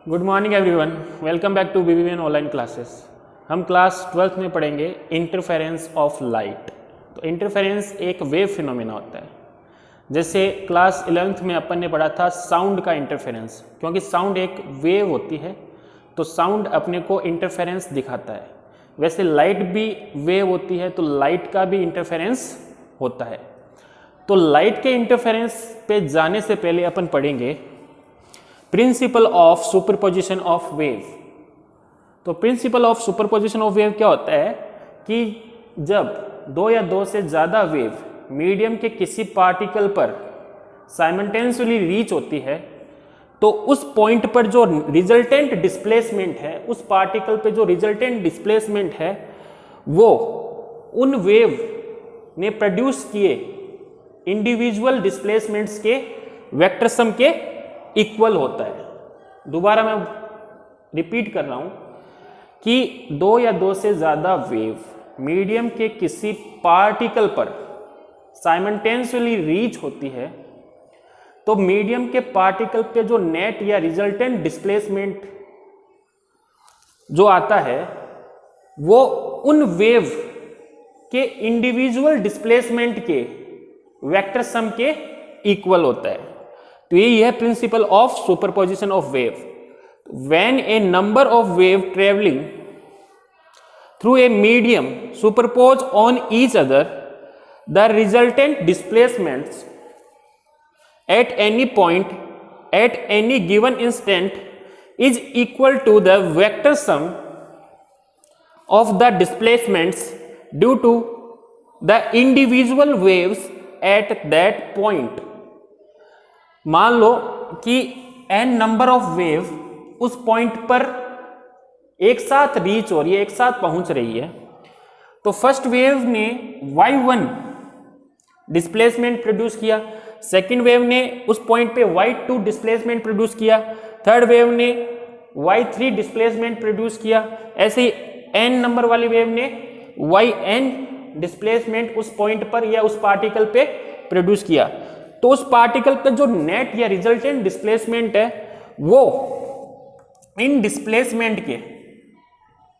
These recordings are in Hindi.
Good morning everyone, welcome back to BBVN online classes. हम क्लास 12th में पढ़ेंगे इंटरफेरेंस ऑफ लाइट। तो इंटरफेरेंस एक वेव फिनोमेना होता है। जैसे क्लास 11th में अपन ने पढ़ा था साउंड का इंटरफेरेंस, क्योंकि साउंड एक वेव होती है तो साउंड अपने को इंटरफेरेंस दिखाता है। वैसे लाइट भी वेव होती है तो लाइट का भी इंटरफेरेंस होता है। तो लाइट के इंटरफेरेंस पे जाने से पहले अपन पढ़ेंगे principle of superposition of wave. तो principle of superposition of wave क्या होता है कि जब दो या दो से ज़्यादा वेव मीडियम के किसी पार्टिकल पर साइमल्टेनियसली रीच होती है तो उस पॉइंट पर जो रिजल्टेंट डिस्प्लेसमेंट है, उस पार्टिकल पे जो रिजल्टेंट डिस्प्लेसमेंट है वो उन वेव ने प्रोड्यूस किए इंडिविजुअल डिस्प्लेसमेंट्स के वेक्टर सम के इक्वल होता है। दोबारा मैं रिपीट कर रहा हूं कि दो या दो से ज्यादा वेव मीडियम के किसी पार्टिकल पर साइमल्टेनियसली रीच होती है तो मीडियम के पार्टिकल पे जो नेट या रिजल्टेंट डिस्प्लेसमेंट जो आता है वो उन वेव के इंडिविजुअल डिस्प्लेसमेंट के वेक्टर सम के इक्वल होता है। तो यही है principal of superposition of wave. When A number of wave travelling through a medium superpose on each other, the resultant displacements at any point at any given instant is equal to the vector sum of the displacements due to the individual waves at that point। मान लो कि n नंबर ऑफ वेव उस पॉइंट पर एक साथ रीच हो रही है, एक साथ पहुंच रही है। तो फर्स्ट वेव ने y1 डिस्प्लेसमेंट प्रोड्यूस किया, सेकेंड वेव ने उस पॉइंट पे y2 डिस्प्लेसमेंट प्रोड्यूस किया, थर्ड वेव ने y3 डिस्प्लेसमेंट प्रोड्यूस किया। ऐसे ही n नंबर वाली वेव ने yn डिस्प्लेसमेंट उस पॉइंट पर या उस पार्टिकल पे प्रोड्यूस किया। तो उस पार्टिकल पे जो नेट या रिजल्टेंट डिस्प्लेसमेंट है वो इन डिस्प्लेसमेंट के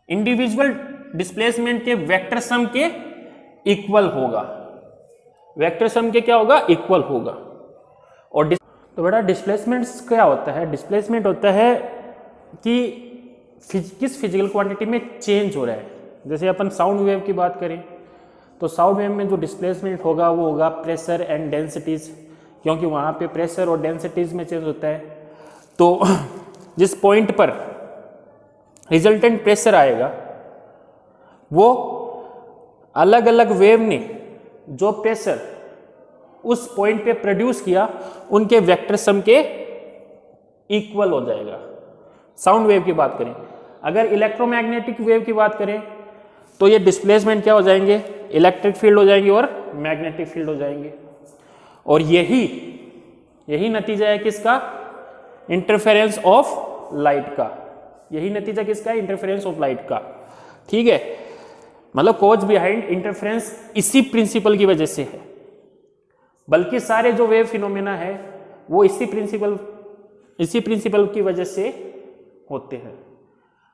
इंडिविजुअल डिस्प्लेसमेंट के वेक्टर सम के इक्वल होगा। वेक्टर सम के क्या होगा? इक्वल होगा। और तो बेटा डिस्प्लेसमेंट्स क्या होता है? डिस्प्लेसमेंट होता है कि किस फिजिकल क्वांटिटी में चेंज हो रहा है। जैसे अपन साउंड वेव की बात करें तो साउंड वेव में जो डिस्प्लेसमेंट होगा वो होगा प्रेशर एंड डेंसिटीज, क्योंकि वहाँ पे प्रेशर और डेंसिटीज में चेंज होता है। तो जिस पॉइंट पर रिजल्टेंट प्रेशर आएगा वो अलग अलग वेव ने जो प्रेशर उस पॉइंट पे प्रोड्यूस किया उनके वेक्टर सम के इक्वल हो जाएगा। साउंड वेव की बात करें, अगर इलेक्ट्रोमैग्नेटिक वेव की बात करें तो ये डिस्प्लेसमेंट क्या हो जाएंगे? इलेक्ट्रिक फील्ड हो जाएंगे और मैग्नेटिक फील्ड हो जाएंगे। और यही नतीजा है किसका? इंटरफेरेंस ऑफ लाइट का। यही नतीजा किसका है? इंटरफेरेंस ऑफ लाइट का। ठीक है, मतलब कॉज बिहाइंड इंटरफेरेंस इसी प्रिंसिपल की वजह से है। बल्कि सारे जो वेव फिनोमेना है वो इसी प्रिंसिपल की वजह से होते हैं।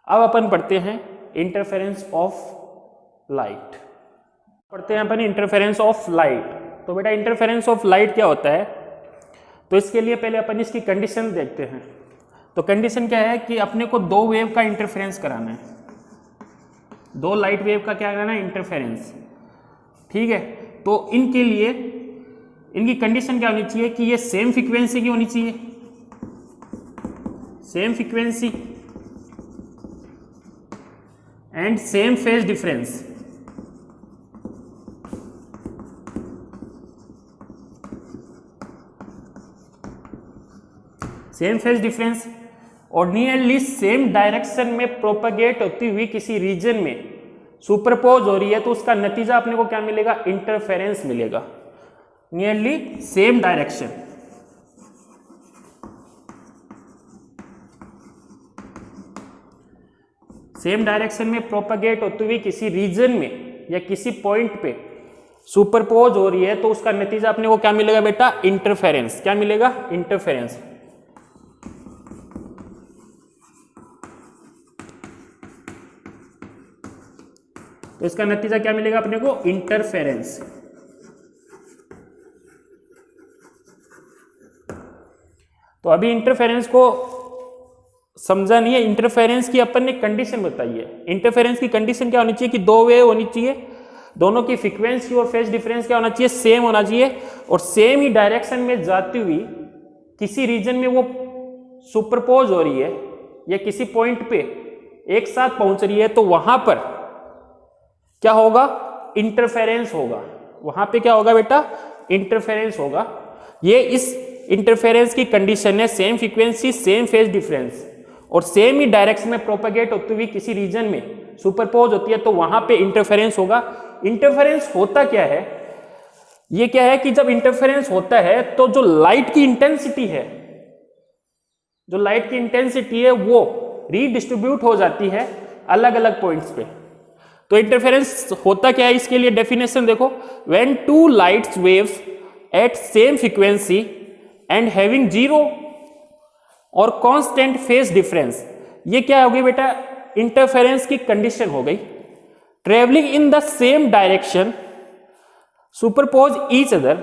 अब अपन पढ़ते हैं इंटरफेरेंस ऑफ लाइट। पढ़ते हैं अपन इंटरफेरेंस ऑफ लाइट। तो बेटा इंटरफेरेंस ऑफ लाइट क्या होता है? तो इसके लिए पहले अपन इसकी कंडीशन देखते हैं। तो कंडीशन क्या है कि अपने को दो वेव का इंटरफेरेंस कराना है, दो लाइट वेव का क्या करना है? इंटरफेरेंस। ठीक है, तो इनके लिए इनकी कंडीशन क्या होनी चाहिए कि ये सेम फ्रीक्वेंसी की होनी चाहिए, same frequency and same phase difference. Same phase difference और नियरली सेम डायरेक्शन में प्रोपेगेट होती हुई किसी रीजन में सुपरपोज हो रही है तो उसका नतीजा अपने को क्या मिलेगा? इंटरफेरेंस मिलेगा। Nearly same direction, same direction में प्रोपेगेट होती हुई किसी रीजन में या किसी पॉइंट पे सुपरपोज हो रही है तो उसका नतीजा अपने को क्या मिलेगा बेटा? इंटरफेरेंस। क्या मिलेगा? इंटरफेरेंस। तो इसका नतीजा क्या मिलेगा अपने को, इंटरफेरेंस। तो अभी इंटरफेरेंस को समझा नहीं है। इंटरफेरेंस की अपन ने कंडीशन बताई है। इंटरफेरेंस की कंडीशन क्या होनी चाहिए कि दो वेव होनी चाहिए, दोनों की फ्रीक्वेंसी और फेज डिफरेंस क्या होना चाहिए, सेम होना चाहिए, और सेम ही डायरेक्शन में जाती हुई किसी रीजन में वो सुपरपोज हो रही है या किसी पॉइंट पे एक साथ पहुंच रही है, तो वहां पर क्या होगा, इंटरफेरेंस होगा। वहां पे क्या होगा बेटा, इंटरफेरेंस होगा। ये इस इंटरफेरेंस की कंडीशन है, same frequency same phase difference और सेम ही डायरेक्शन में प्रोपेगेट होती हुई किसी रीजन में सुपरपोज होती है, तो वहां पे इंटरफेरेंस होगा। इंटरफेरेंस होता क्या है, ये क्या है कि जब इंटरफेरेंस होता है तो जो लाइट की इंटेंसिटी है, जो लाइट की इंटेंसिटी है वो रीडिस्ट्रीब्यूट हो जाती है अलग अलग पॉइंट्स पे। तो इंटरफेरेंस होता क्या है, इसके लिए डेफिनेशन देखो, when two lights waves at same frequency and having zero और कांस्टेंट फेज डिफरेंस, ये क्या हो गई बेटा, इंटरफेरेंस की कंडीशन हो गई। Travelling in the same direction superpose each other,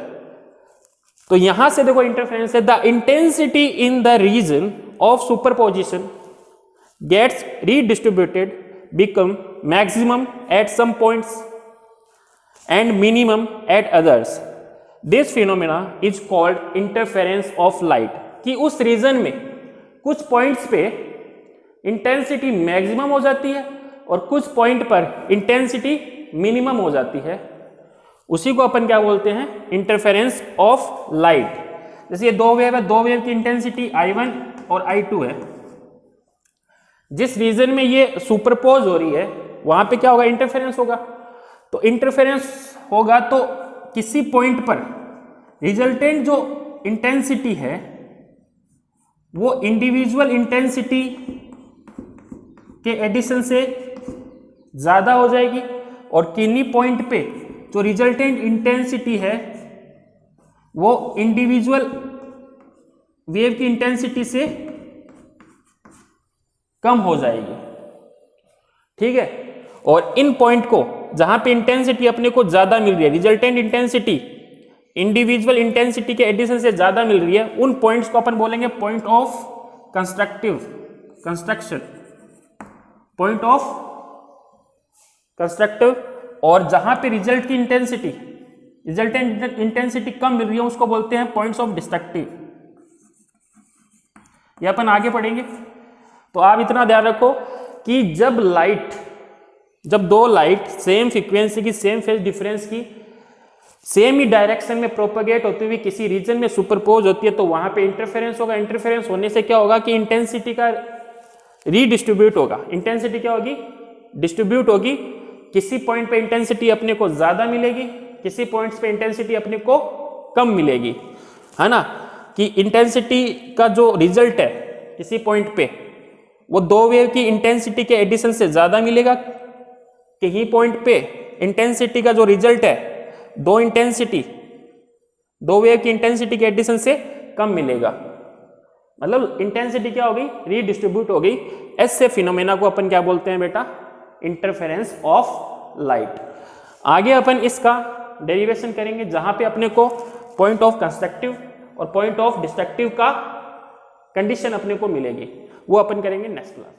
तो यहां से देखो इंटरफेरेंस है, the intensity in the region of superposition gets redistributed, become maximum at some points and minimum at others. This phenomena is called interference of light, कि उस रीजन में कुछ पॉइंट्स पे इंटेंसिटी मैक्सिमम हो जाती है और कुछ पॉइंट पर इंटेंसिटी मिनिमम हो जाती है। उसी को अपन क्या बोलते हैं, इंटरफेरेंस ऑफ लाइट। जैसे ये दो वेव है, दो वेव की इंटेंसिटी I1 और I2 है, जिस रीजन में ये सुपरपोज हो रही है वहां पे क्या होगा, इंटरफेरेंस होगा। तो इंटरफेरेंस होगा तो किसी पॉइंट पर रिजल्टेंट जो इंटेंसिटी है वो इंडिविजुअल इंटेंसिटी के एडिशन से ज्यादा हो जाएगी, और किन्हीं पॉइंट पे जो रिजल्टेंट इंटेंसिटी है वो इंडिविजुअल वेव की इंटेंसिटी से कम हो जाएगी। ठीक है, और इन पॉइंट को जहां पे इंटेंसिटी अपने को ज्यादा मिल रही है, रिजल्टेंट इंटेंसिटी इंडिविजुअल इंटेंसिटी के एडिशन से ज्यादा मिल रही है, उन पॉइंट्स को अपन बोलेंगे point of construction, point of constructive. और जहां पे रिजल्टेंट इंटेंसिटी कम मिल रही है उसको बोलते हैं पॉइंट्स ऑफ डिस्ट्रक्टिव। ये अपन आगे पढ़ेंगे। तो आप इतना ध्यान रखो कि जब दो लाइट सेम फ्रीक्वेंसी की, सेम फेज डिफरेंस की, सेम ही डायरेक्शन में प्रोपेगेट होती हुई किसी रीजन में सुपरपोज होती है, तो वहां पे इंटरफेरेंस होगा। इंटरफेरेंस होने से क्या होगा कि इंटेंसिटी का रीडिस्ट्रीब्यूट होगा। इंटेंसिटी क्या होगी, डिस्ट्रीब्यूट होगी। किसी पॉइंट पे इंटेंसिटी अपने को ज्यादा मिलेगी, किसी पॉइंट्स पे इंटेंसिटी अपने को कम मिलेगी, है ना। कि इंटेंसिटी का जो रिजल्ट है किसी पॉइंट पे वो दो वेव की इंटेंसिटी के एडिशन से ज्यादा मिलेगा, कहीं पॉइंट पे इंटेंसिटी का जो रिजल्ट है दो वेव की इंटेंसिटी के एडिशन से कम मिलेगा। मतलब इंटेंसिटी क्या होगी, रीडिस्ट्रीब्यूट हो गई। ऐसे फिनोमेना को अपन क्या बोलते हैं बेटा, इंटरफेरेंस ऑफ लाइट। आगे अपन इसका डेरिवेशन करेंगे जहां पे अपने को पॉइंट ऑफ कंस्ट्रक्टिव और पॉइंट ऑफ डिस्ट्रक्टिव का कंडीशन अपने को मिलेगी, वो अपन करेंगे नेक्स्ट क्लास।